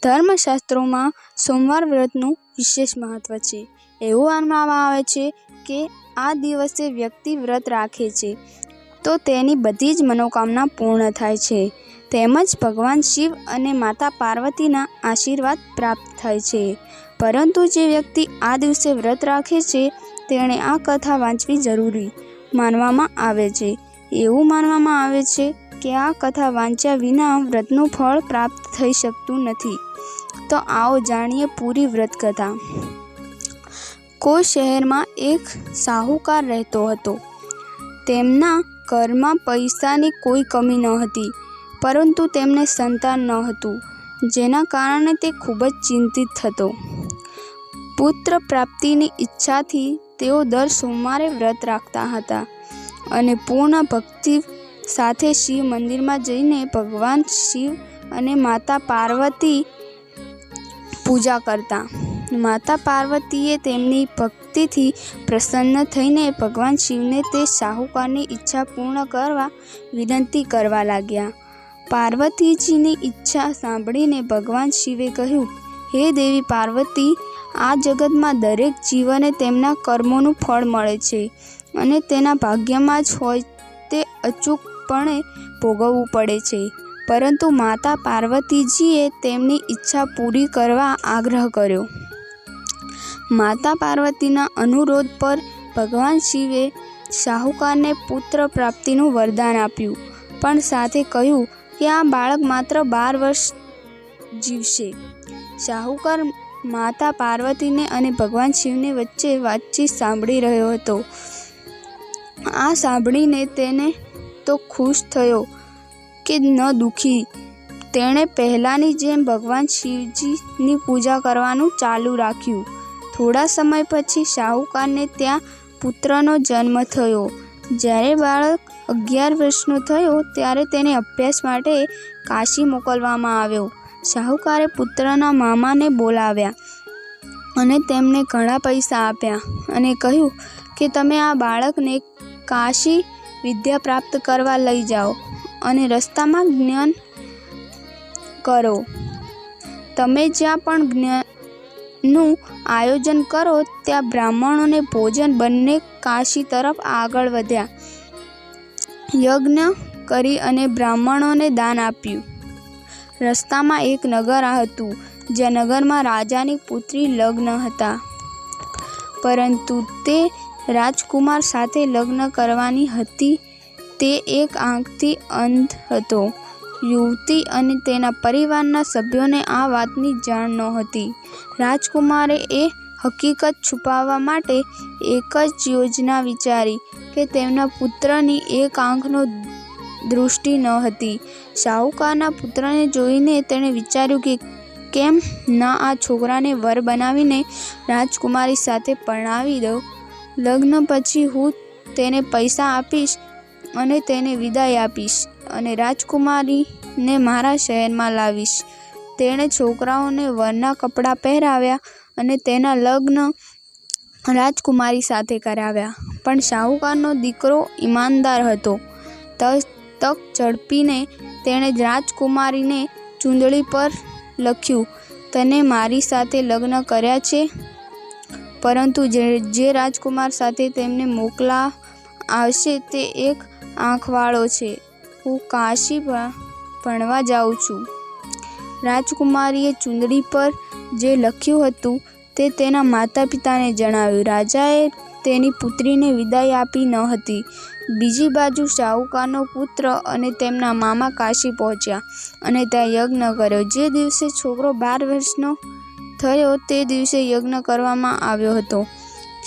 ધર્મશાસ્ત્રોમાં સોમવાર વ્રતનું વિશેષ મહત્વ છે. એવું માનવામાં આવે છે કે આ દિવસે વ્યક્તિ વ્રત રાખે છે તો તેની બધી જ મનોકામના પૂર્ણ થાય છે. તેમજ ભગવાન શિવ અને માતા પાર્વતીના આશીર્વાદ પ્રાપ્ત થાય છે. પરંતુ જે વ્યક્તિ આ દિવસે વ્રત રાખે છે તેણે આ કથા વાંચવી જરૂરી માનવામાં આવે છે. એવું માનવામાં આવે છે કે આ કથા વાંચ્યા વિના વ્રતનું ફળ પ્રાપ્ત થઈ શકતું નથી. તો આવો જાણીએ પૂરી વ્રત કથા. કોઈ શહેરમાં એક શાહુકાર રહેતો હતો. તેમના ઘરમાં પૈસાની કોઈ કમી ન હતી, પરંતુ તેમને સંતાન ન હતું, જેના કારણે તે ખૂબ જ ચિંતિત હતો. પુત્ર પ્રાપ્તિની ઈચ્છાથી તેઓ દર સોમવારે વ્રત રાખતા હતા અને પૂર્ણ ભક્તિ સાથે શિવ મંદિરમાં જઈને ભગવાન શિવ અને માતા પાર્વતી પૂજા કરતા. માતા પાર્વતીએ તેમની ભક્તિથી પ્રસન્ન થઈને ભગવાન શિવને તે શાહુકારની ઈચ્છા પૂર્ણ કરવા વિનંતી કરવા લાગ્યા. પાર્વતીજીની ઈચ્છા સાંભળીને ભગવાન શિવે કહ્યું, હે દેવી પાર્વતી, આ જગતમાં દરેક જીવને તેમના કર્મોનું ફળ મળે છે અને તેના ભાગ્યમાં જ હોય તે અચૂકપણે ભોગવવું પડે છે. પરંતુ માતા પાર્વતીજીએ તેમની ઈચ્છા પૂરી કરવા આગ્રહ કર્યો. માતા પાર્વતીના અનુરોધ પર ભગવાન શિવે શાહુકારને પુત્ર પ્રાપ્તિનું વરદાન આપ્યું, પણ સાથે કહ્યું કે આ બાળક માત્ર 12 વર્ષ જીવશે. શાહુકાર માતા પાર્વતીને અને ભગવાન શિવને વચ્ચે વાતચીત સાંભળી રહ્યો હતો. આ સાંભળીને તેને તો ખુશ થયો કે ન દુઃખી. તેણે પહેલાંની જેમ ભગવાન શિવજીની પૂજા કરવાનું ચાલુ રાખ્યું. થોડા સમય પછી શાહુકારને ત્યાં પુત્રનો જન્મ થયો. જ્યારે બાળક 11 વર્ષનો થયો ત્યારે તેને અભ્યાસ માટે કાશી મોકલવામાં આવ્યો. શાહુકારે પુત્રના મામાને બોલાવ્યા અને તેમને ઘણા પૈસા આપ્યા અને કહ્યું કે તમે આ બાળકને કાશી વિદ્યા પ્રાપ્ત કરવા લઈ જાઓ અને રસ્તામાં જ્ઞાન કરો. તમે જ્યાં પણ જ્ઞાનનું આયોજન કરો ત્યાં બ્રાહ્મણોને ભોજન બંને કાશી તરફ આગળ વધ્યા. યજ્ઞ કરી અને બ્રાહ્મણોને દાન આપ્યું. રસ્તામાં એક નગર હતું, જ્યાં નગરમાં રાજાની પુત્રી લગ્ન હતા, પરંતુ તે રાજકુમાર સાથે લગ્ન કરવાની હતી. તે એક આંખથી અંધ હતો. યુવતી અને તેના પરિવારના સભ્યોને આ વાતની જાણ નહોતી. રાજકુમારે એ હકીકત છુપાવવા માટે એક જ યોજના વિચારી કે તેમના પુત્રની એક આંખનો દૃષ્ટિ ન હતી. શાહુકારના પુત્રને જોઈને તેણે વિચાર્યું કે કેમ ના આ છોકરાને વર બનાવીને રાજકુમારી સાથે પરણાવી દઉં. લગ્ન પછી હું તેને પૈસા આપીશ અને તેને વિદાય આપીશ અને રાજકુમારીને મારા શહેરમાં લાવીશ. તેણે છોકરાઓને વરના કપડાં પહેરાવ્યા અને તેના લગ્ન રાજકુમારી સાથે કરાવ્યા. પણ શાહુકારનો દીકરો ઈમાનદાર હતો. તક ઝડપીને તેણે રાજકુમારીને ચૂંદડી પર લખ્યું, તને મારી સાથે લગ્ન કર્યા છે, પરંતુ જે રાજકુમાર સાથે તેમને મોકલા આવશે તે એક આંખવાળો છે. હું કાશી ભણવા જાઉં છું. રાજકુમારીએ ચૂંદડી પર જે લખ્યું હતું તે તેના માતા પિતાને જણાવ્યું. રાજાએ તેની પુત્રીને વિદાય આપી ન હતી. બીજી બાજુ શાહુકારનો પુત્ર અને તેમના મામા કાશી પહોંચ્યા અને ત્યાં યજ્ઞ કર્યો. જે દિવસે છોકરો 12 વર્ષનો થયો તે દિવસે યજ્ઞ કરવામાં આવ્યો હતો.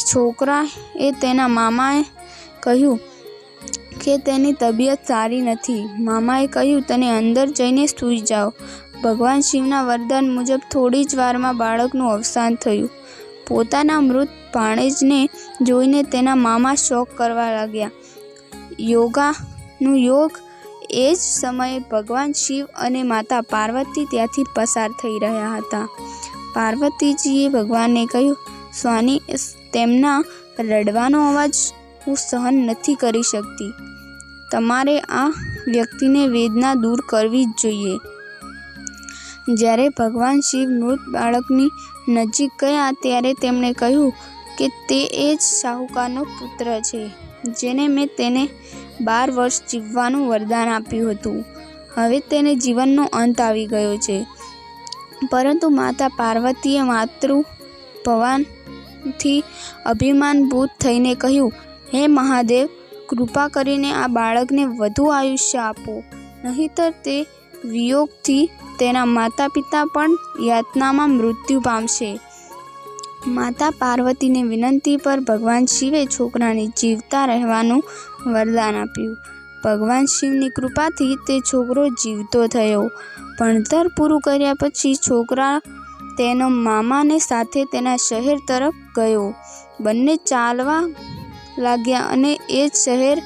છોકરાએ તેના મામાએ કહ્યું કે તેની તબિયત સારી નથી. મામાએ કહ્યું, તને અંદર જઈને સૂઈ જાઓ. ભગવાન શિવના વરદાન મુજબ થોડી જ વારમાં બાળકનું અવસાન થયું. પોતાના મૃત ભાણેજને જોઈને તેના મામા શોક કરવા લાગ્યા. યોગ એ જ સમયે ભગવાન શિવ અને માતા પાર્વતી ત્યાંથી પસાર થઈ રહ્યા હતા. પાર્વતીજીએ ભગવાનને કહ્યું, સ્વામી, તેમના રડવાનો અવાજ હું સહન નથી કરી શકતી. તમારે આ વ્યક્તિને વેદના દૂર કરવી જ જોઈએ. જ્યારે ભગવાન શિવ મૃત બાળકની નજીક ગયા ત્યારે તેમણે કહ્યું કે તે એ જ શાહુકારનો પુત્ર છે જેને મેં તેને 12 વર્ષ જીવવાનું વરદાન આપ્યું હતું. હવે તેને જીવનનો અંત આવી ગયો છે. પરંતુ માતા પાર્વતીએ માતૃ ભવાનથી અભિમાનભૂત થઈને કહ્યું, હે મહાદેવ, કૃપા કરીને આ બાળકને વધુ આયુષ્ય આપો, નહીંતર તે વિયોગથી તેના માતા પિતા પણ યાતનામાં મૃત્યુ પામશે. માતા પાર્વતીની વિનંતી પર ભગવાન શિવે છોકરાને જીવતા રહેવાનું વરદાન આપ્યું. ભગવાન શિવની કૃપાથી તે છોકરો જીવતો થયો. ભણતર પૂરું કર્યા પછી છોકરા તેનો મામાને સાથે તેના શહેર તરફ ગયો. બંને ચાલવા લાગ્યા અને એ જ શહેર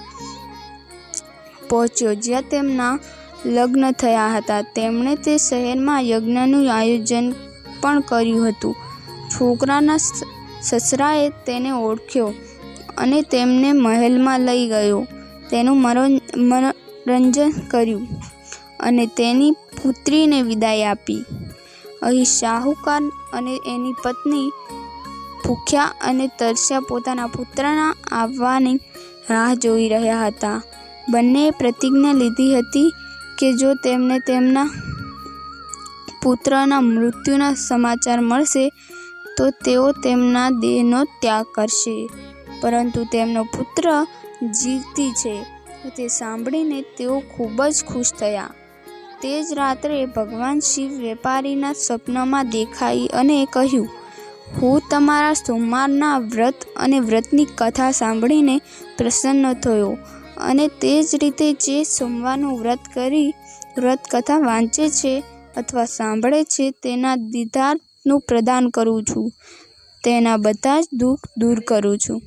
પહોંચ્યો જ્યાં તેમના લગ્ન થયા હતા. તેમણે તે શહેરમાં યજ્ઞનું આયોજન પણ કર્યું હતું. છોકરાના સસરાએ તેને ઓળખ્યો અને તેમને મહેલમાં લઈ ગયો, તેનું મનોરંજન કર્યું અને તેની પુત્રીને વિદાય આપી. અહીં શાહુકાર અને એની પત્ની ભૂખ્યા અને તરસ્યા પોતાના પુત્રના આવવાની રાહ જોઈ રહ્યા હતા. બંનેએ પ્રતિજ્ઞા લીધી હતી કે જો તેમને તેમના પુત્રના મૃત્યુના સમાચાર મળશે તો તેઓ તેમના દેહનો ત્યાગ કરશે. પરંતુ તેમનો પુત્ર જીવતી છે તે સાંભળીને તેઓ ખૂબ જ ખુશ થયા. તે જ રાત્રે ભગવાન શિવ વેપારીના સ્વપ્નમાં દેખાઈ અને કહ્યું, હું તમારા સોમવારના વ્રત અને વ્રતની કથા સાંભળીને પ્રસન્ન થયો અને તે જ રીતે જે સોમવારનું વ્રત કરી વ્રત કથા વાંચે છે અથવા સાંભળે છે તેના દીદારનું પ્રદાન કરું છું, તેના બધા જ દુઃખ દૂર કરું છું.